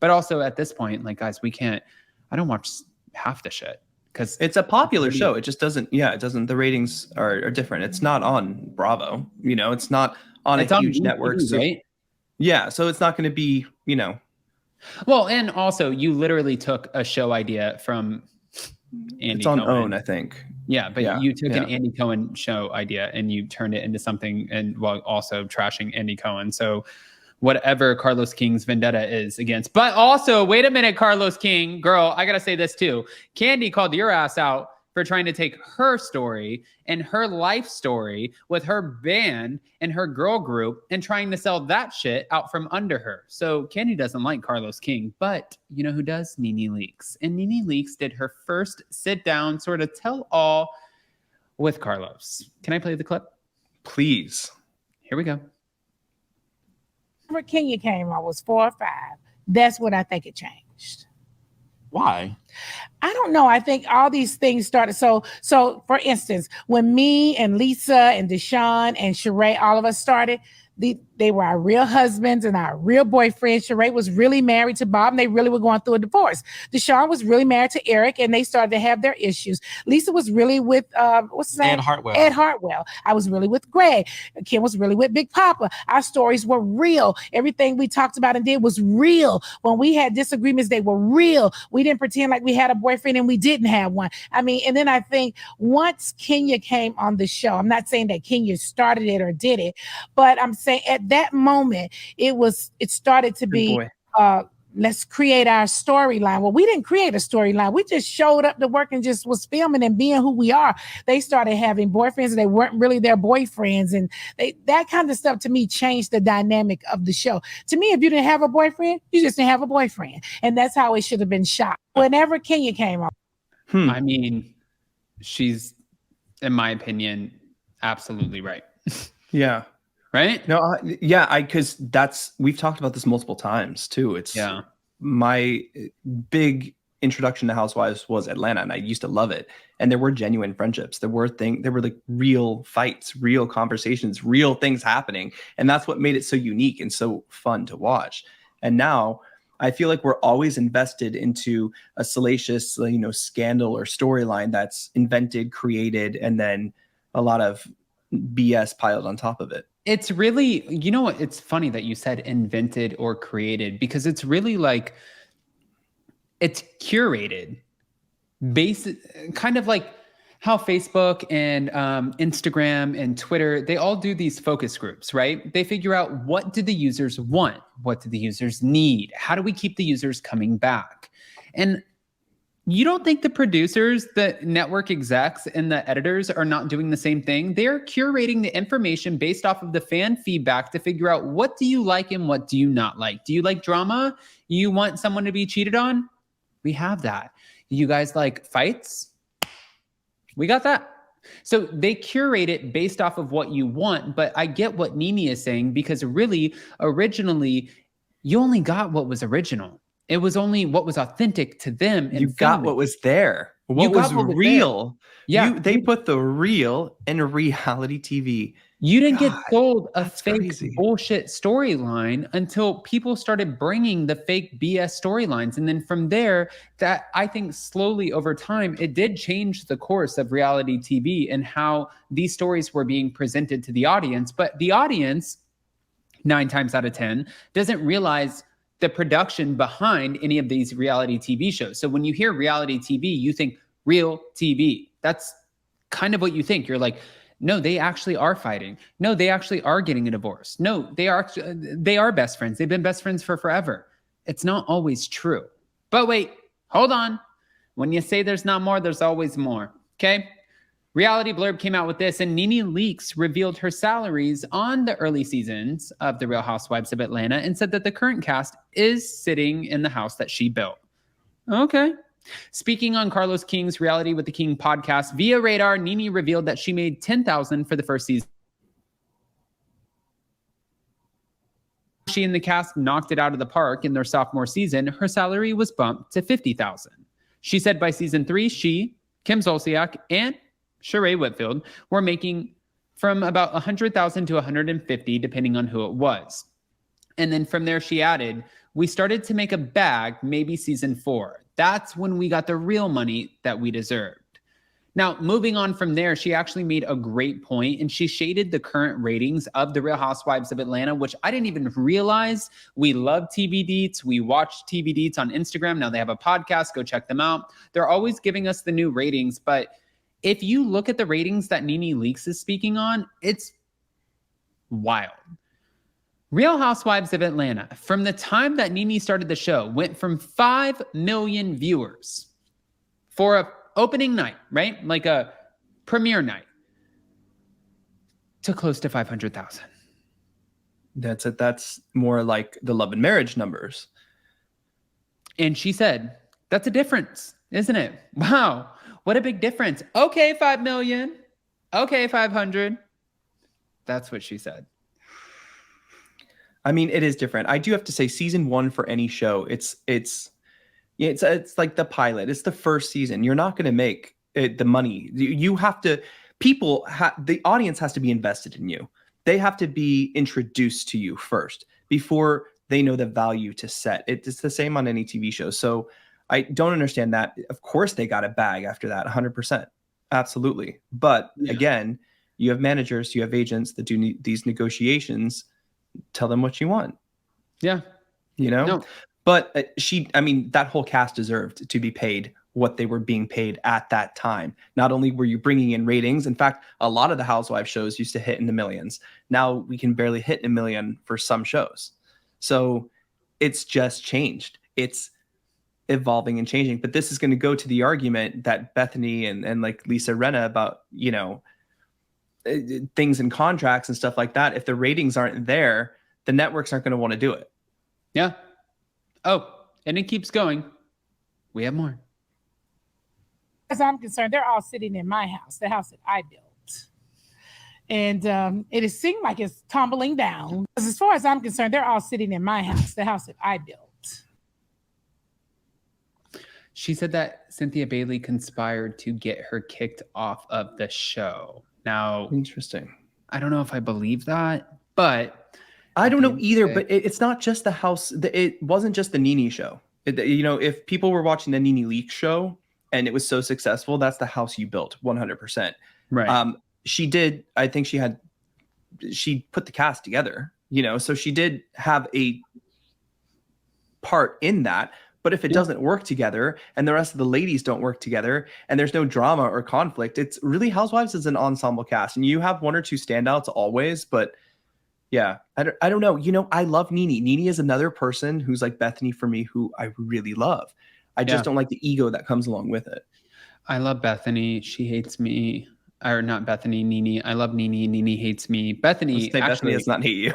But also at this point, like, guys, I don't watch half the shit because it's a popular show. It just doesn't, the ratings are different. It's not on Bravo, it's not on a huge network. So, right? Yeah. So it's not going to be, Well, and also you literally took a show idea from Andy It's on Cohen. OWN, I think. Yeah, but you took an Andy Cohen show idea and you turned it into something, and while also trashing Andy Cohen. So whatever Carlos King's vendetta is against. But also, wait a minute, Carlos King, girl, I got to say this too. Kandi called your ass out for trying to take her story and her life story with her band and her girl group and trying to sell that shit out from under her. So Kandi doesn't like Carlos King, but you know who does? Nene Leakes. And Nene Leakes did her first sit down sort of tell all with Carlos. Can I play the clip? Please. Here we go. Whenever Kenya came, I was 4 or 5. That's when I think it changed. Why? I don't know. I think all these things started. So for instance, when me and Lisa and Deshaun and Sheree, all of us started, they were our real husbands and our real boyfriends. Sheree was really married to Bob, and they really were going through a divorce. Deshaun was really married to Eric, and they started to have their issues. Lisa was really with what's his name? Ed Hartwell. I was really with Greg. Kim was really with Big Papa. Our stories were real. Everything we talked about and did was real. When we had disagreements, they were real. We didn't pretend like we had a boyfriend and we didn't have one. I mean, and then I think once Kenya came on the show, I'm not saying that Kenya started it or did it, but I'm saying at that moment, it started to be, let's create our storyline. Well, we didn't create a storyline. We just showed up to work and just was filming and being who we are. They started having boyfriends and they weren't really their boyfriends. And that kind of stuff to me changed the dynamic of the show. To me, if you didn't have a boyfriend, you just didn't have a boyfriend. And that's how it should have been shot. Whenever Kenya came on. I mean, she's, in my opinion, absolutely right. Yeah. Right? No, because we've talked about this multiple times too. It's my big introduction to Housewives was Atlanta, and I used to love it. And there were genuine friendships. There were like real fights, real conversations, real things happening. And that's what made it so unique and so fun to watch. And now I feel like we're always invested into a salacious, scandal or storyline that's invented, created, and then a lot of BS piled on top of it. It's really, what? It's funny that you said invented or created, because it's really like, it's curated. Kind of like how Facebook and Instagram and Twitter, they all do these focus groups, right? They figure out, what do the users want? What do the users need? How do we keep the users coming back? And you don't think the producers, the network execs, and the editors are not doing the same thing? They're curating the information based off of the fan feedback to figure out, what do you like and what do you not like? Do you like drama? You want someone to be cheated on? We have that. You guys like fights? We got that. So they curate it based off of what you want. But I get what Nene is saying, because really, originally, you only got what was original. It was only what was authentic to them. You got what was there. What was real. Yeah. They put the real in reality TV. You didn't get sold a fake bullshit storyline until people started bringing the fake BS storylines. And then from there, that I think slowly over time, it did change the course of reality TV and how these stories were being presented to the audience. But the audience, 9 times out of 10, doesn't realize the production behind any of these reality TV shows. So when you hear reality TV, you think real TV. That's kind of what you think. You're like, no, they actually are fighting. No, they actually are getting a divorce. No, they are best friends. They've been best friends for forever. It's not always true. But wait, hold on. When you say there's not more, there's always more. Okay? Reality Blurb came out with this, and Nene Leakes revealed her salaries on the early seasons of The Real Housewives of Atlanta and said that the current cast is sitting in the house that she built. Okay. Speaking on Carlos King's Reality with the King podcast via Radar, Nene revealed that she made $10,000 for the first season. She and the cast knocked it out of the park in their sophomore season. Her salary was bumped to $50,000. She said by season 3, she, Kim Zolciak, and Sheree Whitfield were making from about $100,000 to $150,000, depending on who it was. And then from there, she added, We started to make a bag, maybe season 4. That's when we got the real money that we deserved. Now, moving on from there, she actually made a great point, and she shaded the current ratings of The Real Housewives of Atlanta, which I didn't even realize. We love TV Deets. We watch TV Deets on Instagram. Now they have a podcast. Go check them out. They're always giving us the new ratings, but if you look at the ratings that Nene Leakes is speaking on, it's wild. Real Housewives of Atlanta, from the time that Nene started the show, went from 5 million viewers for a opening night, right? Like a premiere night, to close to 500,000. That's it. That's more like the Love and Marriage numbers. And she said, that's a difference, isn't it? Wow, what a big difference. Okay, 5 million. Okay, 500. That's what she said. I mean, it is different. I do have to say, season 1 for any show, it's like the pilot. It's the first season. You're not going to make the money. You have to. The audience has to be invested in you. They have to be introduced to you first before they know the value to set. It's the same on any TV show. So I don't understand that. Of course, they got a bag after that, 100%, absolutely. But again, you have managers, you have agents that do these negotiations. Tell them what you want. Yeah, No. But that whole cast deserved to be paid what they were being paid at that time. Not only were you bringing in ratings, in fact, a lot of the Housewives shows used to hit in the millions. Now we can barely hit a million for some shows. So it's just changed. It's evolving and changing. But this is going to go to the argument that Bethany and like Lisa Rinna about, things in contracts and stuff like that. If the ratings aren't there, the networks aren't going to want to do it. Yeah. Oh, and it keeps going. We have more. As I'm concerned, they're all sitting in my house, the house that I built. And it seemed like it's tumbling down. Because as far as I'm concerned, they're all sitting in my house, the house that I built. She said that Cynthia Bailey conspired to get her kicked off of the show. Now, interesting. I don't know if I believe that, but I don't know either. But it's not just the house. It wasn't just the Nene show. If people were watching the Nene Leakes show and it was so successful, that's the house you built, 100%. Right. She did. I think she put the cast together. So she did have a part in that. But if it doesn't work together and the rest of the ladies don't work together and there's no drama or conflict, it's really Housewives is an ensemble cast. And you have one or two standouts always. But yeah, I don't know. I love Nene. Nene is another person who's like Bethany for me, who I really love. I just don't like the ego that comes along with it. I love Bethany. She hates me. Or not Bethany, Nene. I love Nene. Nene hates me. Bethany. Bethany does not hate you.